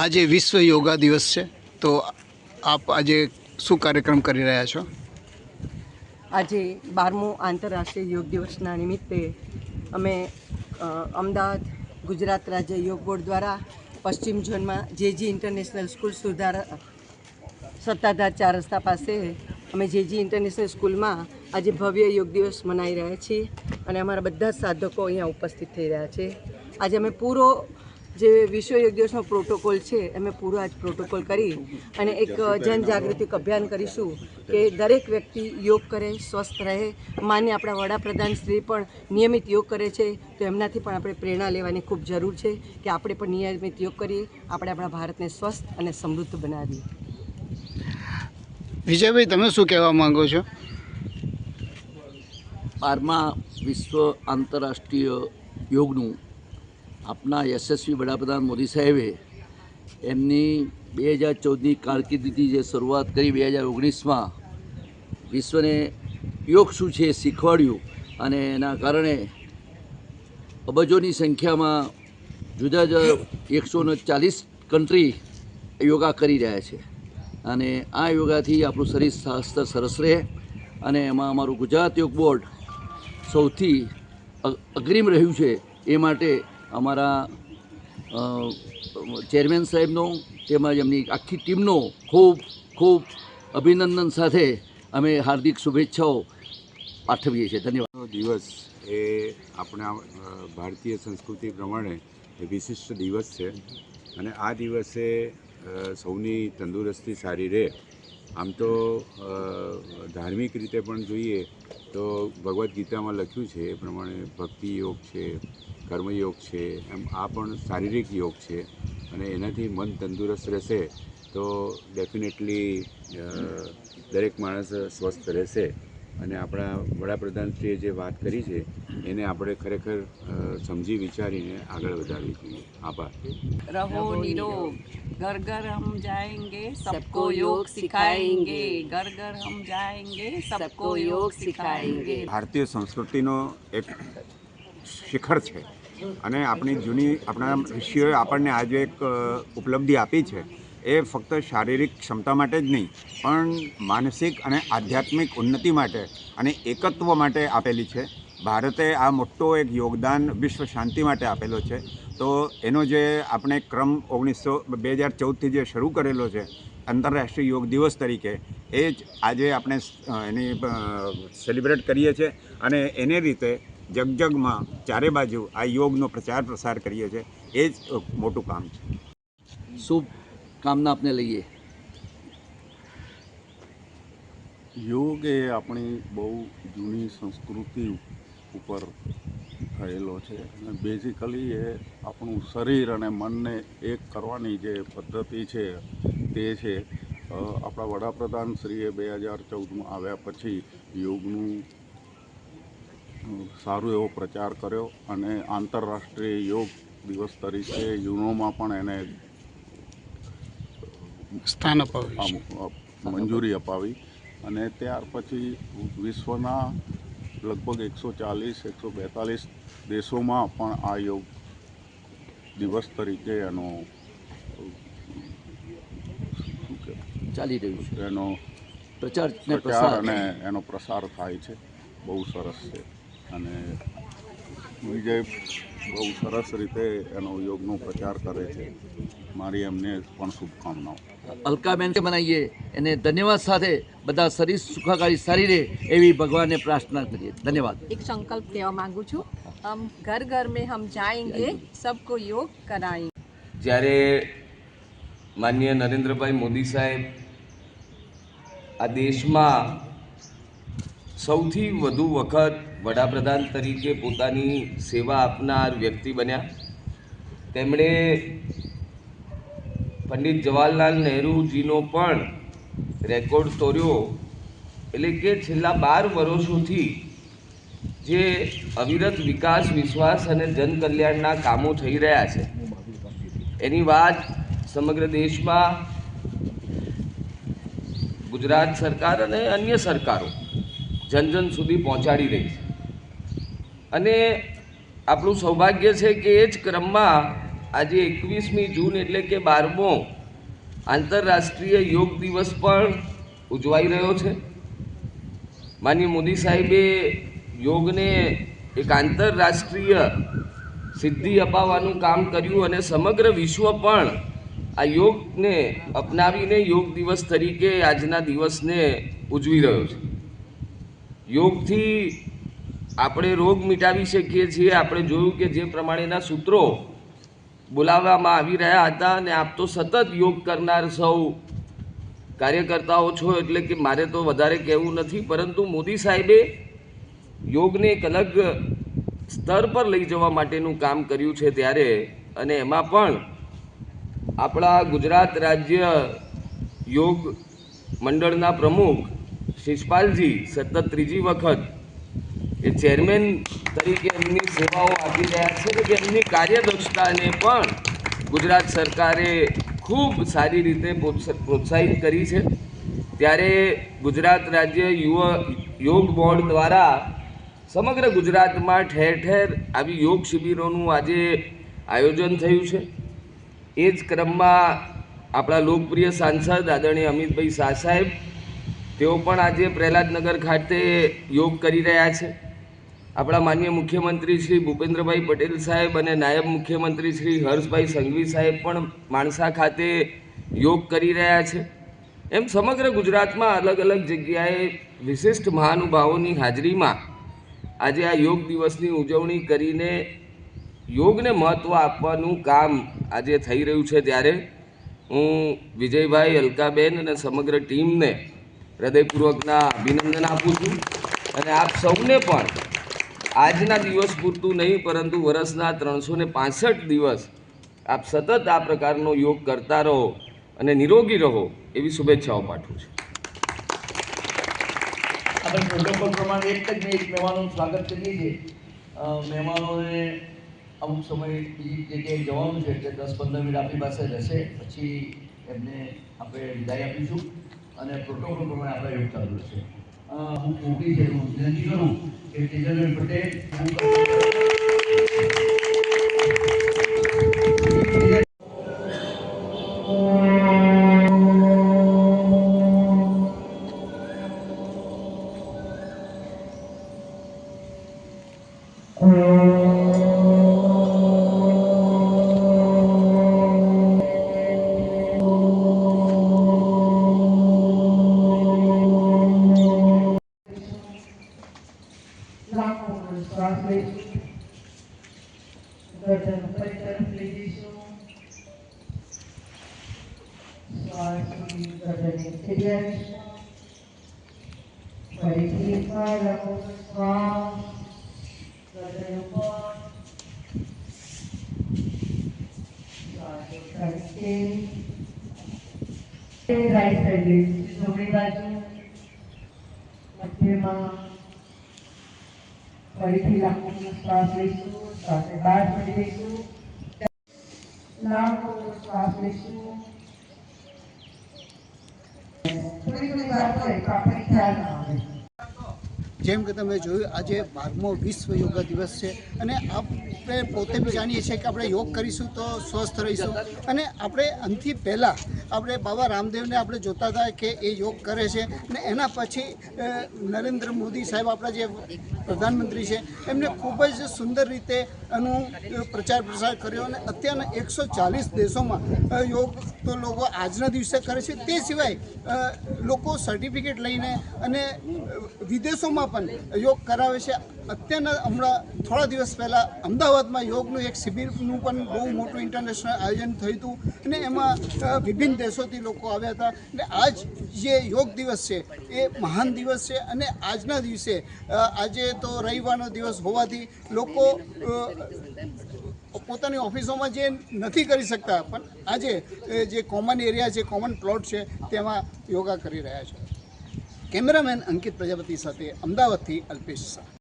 આજે વિશ્વ યોગા દિવસ છે, તો આપ આજે શું કાર્યક્રમ કરી રહ્યા છો? આજે 12મો આંતરરાષ્ટ્રીય યોગ દિવસના નિમિત્તે અમે અમદાવાદ ગુજરાત રાજ્ય યોગ બોર્ડ દ્વારા પશ્ચિમ ઝોનમાં જેજી ઇન્ટરનેશનલ સ્કૂલ સત્તાધાર 4 રસ્તા પાસે અમે જેજી ઇન્ટરનેશનલ સ્કૂલમાં આજે ભવ્ય યોગ દિવસ મનાવી રહ્યા છીએ અને અમારા બધા સાધકો અહીંયા ઉપસ્થિત થઈ રહ્યા છે. આજે અમે પૂરો જે વિશ્વ યોગ દિવસનો પ્રોટોકોલ છે અમે પૂરો આજ પ્રોટોકોલ કરી અને એક જનજાગૃતિ અભિયાન કરીશું કે દરેક વ્યક્તિ યોગ કરે, સ્વસ્થ રહે. માન્ય આપણા વડાપ્રધાન શ્રી પણ નિયમિત યોગ કરે છે, તો એમનાથી પણ આપણે પ્રેરણા લેવાની ખૂબ જરૂર છે કે આપણે પણ નિયમિત યોગ કરીએ, આપણે આપણા ભારતને સ્વસ્થ અને સમૃદ્ધ બનાવીએ. વિજયભાઈ, તમે શું કહેવા માંગો છો? 12મા વિશ્વ આંતરરાષ્ટ્રીય યોગનું આપના યશસ્વી વડાપ્રધાન મોદી સાહેબે એમની 2014ની કારકિર્દીથી જે શરૂઆત કરી 2019માં વિશ્વને યોગ શું છે એ શીખવાડ્યું અને એના કારણે અબજોની સંખ્યામાં જુદા જુદા 140 કન્ટ્રી યોગા કરી રહ્યા છે અને આ યોગાથી આપણું શરીર સ્વાસ્થ્ય સરસ રહે અને એમાં અમારું ગુજરાત યોગ બોર્ડ સૌથી અગ્રીમ રહ્યું છે. એ માટે અમારા ચેરમેન સાહેબનો તેમજ એમની આખી ટીમનો ખૂબ ખૂબ અભિનંદન સાથે અમે હાર્દિક શુભેચ્છાઓ પાઠવીએ છીએ. ધન્યવાદ. દિવસ એ આપણા ભારતીય સંસ્કૃતિ પ્રમાણે એ વિશિષ્ટ દિવસ છે અને આ દિવસે સૌની તંદુરસ્તી સારી રહે. આમ તો ધાર્મિક રીતે પણ જોઈએ તો ભગવદ્ ગીતામાં લખ્યું છે એ પ્રમાણે ભક્તિ યોગ છે, કર્મયોગ છે, એમ આ પણ શારીરિક યોગ છે અને એનાથી મન તંદુરસ્ત રહેશે તો ડેફિનેટલી દરેક માણસ સ્વસ્થ રહેશે અને આપણા વડાપ્રધાનશ્રીએ જે વાત કરી છે એને આપણે ખરેખર સમજી વિચારીને આગળ વધારવી જોઈએ. આભાર. रहो निरोग, घर घर हम जाएंगे, सबको योग सिखाएंगे, घर घर हम जाएंगे, सबको योग सिखाएंगे. ભારતીય સંસ્કૃતિનો એક શિખર છે અને આપણા ઋષિઓએ આપણને આજે એક ઉપલબ્ધિ આપી છે. એ ફક્ત શારીરિક ક્ષમતા માટે જ નહીં પણ માનસિક અને આધ્યાત્મિક ઉન્નતિ માટે અને એકત્વ માટે આપેલી છે. ભારતે આ મોટો એક યોગદાન વિશ્વ શાંતિ માટે આપેલો છે. તો એનો જે આપણે ક્રમ 2014થી જે શરૂ કરેલો છે આંતરરાષ્ટ્રીય યોગ દિવસ તરીકે, એ જ આજે આપણે એની સેલિબ્રેટ કરીએ છીએ અને એને રીતે જગજગમાં ચારે બાજુ આ યોગનો પ્રચાર પ્રસાર કરીએ છીએ. એ જ મોટું કામ છે. શુભ કામના આપને લઈએ. યોગ એ આપણી બહુ જૂની સંસ્કૃતિ ઉપર થયેલો છે અને બેઝિકલી એ આપણું શરીર અને મનને એક કરવાની જે પદ્ધતિ છે તે છે. આપણા વડાપ્રધાન શ્રીએ 2014માં આવ્યા પછી યોગનું સારું એવો પ્રચાર કર્યો અને આંતરરાષ્ટ્રીય યોગ દિવસ તરીકે યુનોમાં પણ એને સ્થાન અપાવ્યું, મંજૂરી અપાવી અને ત્યાર પછી વિશ્વના લગભગ 140-142 દેશોમાં પણ આ યોગ દિવસ તરીકે એનો ચાલી રહ્યું છે, એનો પ્રચાર અને એનો પ્રસાર થાય છે. બહુ સરસ છે અને વિજય બહુ સરસ રીતે એનો યોગનો પ્રચાર કરે છે. મારી એમને પણ શુભકામનાઓ. અલકાબેન બનાવીએ એને ધન્યવાદ સાથે બધા શરીર સુખાકારી સારી રહે એવી ભગવાનને પ્રાર્થના કરીએ. ધન્યવાદ. એક સંકલ્પ કહેવા માંગુ છું, હમ ઘર ઘર में हम जाएंगे, सबको योग कराएंगे. જ્યારે માનનીય નરેન્દ્રભાઈ મોદી સાહેબ આ દેશમાં સૌથી વધુ વખત વડાપ્રધાન તરીકે પોતાની સેવા આપનાર વ્યક્તિ બન્યા, તેમણે પંડિત જવાહરલાલ નહેરુજીનો પણ રેકોર્ડ તોડ્યો. એટલે કે છેલ્લા 12 વર્ષોથી જે અવિરત વિકાસ, વિશ્વાસ અને જનકલ્યાણના કામો થઈ રહ્યા છે એની વાત સમગ્ર દેશમાં ગુજરાત સરકાર અને અન્ય સરકારો જન જન સુધી પહોંચાડી રહી છે અને આપણું સૌભાગ્ય છે કે એ જ ક્રમમાં આજે 21મી જૂન એટલે કે 12મો આંતરરાષ્ટ્રીય યોગ દિવસ પણ ઉજવાઈ રહ્યો છે. માનનીય મોદી સાહેબે યોગને એક આંતરરાષ્ટ્રીય સિદ્ધિ અપાવવાનું કામ કર્યું અને સમગ્ર વિશ્વ પણ આ યોગને અપનાવીને યોગ દિવસ તરીકે આજના દિવસને ઉજવી રહ્યો છે. યોગથી આપણે રોગ મિટાવી શકીએ છીએ. આપણે જોયું કે જે પ્રમાણેના સૂત્રો બોલાવવામાં આવી રહ્યા હતા અને આપ તો સતત યોગ કરનાર સૌ કાર્યકર્તાઓ છો એટલે કે મારે તો વધારે કહેવું નથી, પરંતુ મોદી સાહેબે યોગને એક અલગ સ્તર પર લઈ જવા માટેનું કામ કર્યું છે ત્યારે, અને એમાં પણ આપણા ગુજરાત રાજ્ય યોગ મંડળના પ્રમુખ શિષપાલજી સતત 3જી વખત એ ચેરમેન તરીકે એમની સેવાઓ આપી રહ્યા છે કે એમની કાર્યદક્ષતાને પણ ગુજરાત સરકારે ખૂબ સારી રીતે પ્રોત્સાહિત કરી છે. ત્યારે ગુજરાત રાજ્ય યોગ બોર્ડ દ્વારા સમગ્ર ગુજરાતમાં ઠેર ઠેર આવી યોગ શિબિરોનું આજે આયોજન થયું છે. એ જ ક્રમમાં આપણા લોકપ્રિય સાંસદ આદરણીય અમિતભાઈ શાહ સાહેબ તેઓ પણ આજે પ્રહલાદનગર ખાતે યોગ કરી રહ્યા છે. આપણા માનનીય મુખ્યમંત્રી શ્રી ભૂપેન્દ્રભાઈ પટેલ સાહેબ અને નાયબ મુખ્યમંત્રી શ્રી હર્ષભાઈ સંઘવી સાહેબ પણ માણસા ખાતે યોગ કરી રહ્યા છે. એમ સમગ્ર ગુજરાતમાં અલગ અલગ જગ્યાએ વિશિષ્ટ મહાનુભાવોની હાજરીમાં આજે આ યોગ દિવસની ઉજવણી કરીને યોગને મહત્ત્વ આપવાનું કામ આજે થઈ રહ્યું છે. ત્યારે હું વિજયભાઈ, અલકાબેન અને સમગ્ર ટીમને હૃદયપૂર્વકના અભિનંદન આપું છું. અને આપ સૌને પણ આજના દિવસ પૂરતું નહીં પરંતુ વર્ષના 365 દિવસ આપ સતત આ પ્રકારનો યોગ કરતા રહો અને નિરોગી રહો એવી શુભેચ્છાઓ પાઠવું છું. આપણે પ્રોટોકોલ પ્રમાણે એક જ મિનિટ મહેમાનોનું સ્વાગત કરીએ છીએ. મહેમાનોને અમુક સમય બીજી જગ્યાએ જવાનું છે એટલે 10-15 મિનિટ આપણી પાસે રહેશે, પછી એમને આપણે વિદાય આપીશું અને પ્રોટોકોલ પ્રમાણે આપણા યોગ ચાલુ રહેશે. હું મોટી છે હું વિનંતી કરું કે તેજલબેન પટેલ રાઈટ સાઈડ જમણી બાજુ મધ્યમાં ફરીથી લાંબો શ્વાસ લઈશું, શ્વાસને બહાર છોડી દઈશું, લાંબો શ્વાસ લઈશું. થોડી વાર પડે તો આપણે ખ્યાલ ના આવે. જેમ કે તમે જોયું આજે 12મો વિશ્વ યોગ દિવસ છે અને આપણે પોતે બી જાણીએ છીએ કે આપણે યોગ કરીશું તો સ્વસ્થ રહીશું. અને આપણે આનાથી પહેલાં આપણે બાબા રામદેવને આપણે જોતા હતા કે એ યોગ કરે છે અને એના પછી નરેન્દ્ર મોદી સાહેબ આપણા જે પ્રધાનમંત્રી છે એમને ખૂબ જ સુંદર રીતે એનું પ્રચાર પ્રસાર કર્યો અને અત્યારના 140 દેશોમાં યોગ તો લોકો આજના દિવસે કરે છે. તે સિવાય લોકો સર્ટિફિકેટ લઈને અને વિદેશોમાં પણ યોગ કરાવે છે. અત્યારના હમણાં થોડા દિવસ પહેલાં અમદાવાદમાં યોગનું એક શિબિરનું પણ બહુ મોટું ઇન્ટરનેશનલ આયોજન થયું હતું અને એમાં વિભિન્ન દેશોથી લોકો આવ્યા હતા. અને આજ જે યોગ દિવસ છે એ મહાન દિવસ છે અને આજના દિવસે આજે તો રવિવારનો દિવસ હોવાથી લોકો પોતાની ઓફિસોમાં જે નથી કરી શકતા પણ આજે જે કોમન એરિયા છે, કોમન પ્લોટ છે તેમાં યોગા કરી રહ્યા છે. કેમેરામેન અંકિત પ્રજાપતિ સાથે અમદાવાદથી અલ્પેશ શાહ.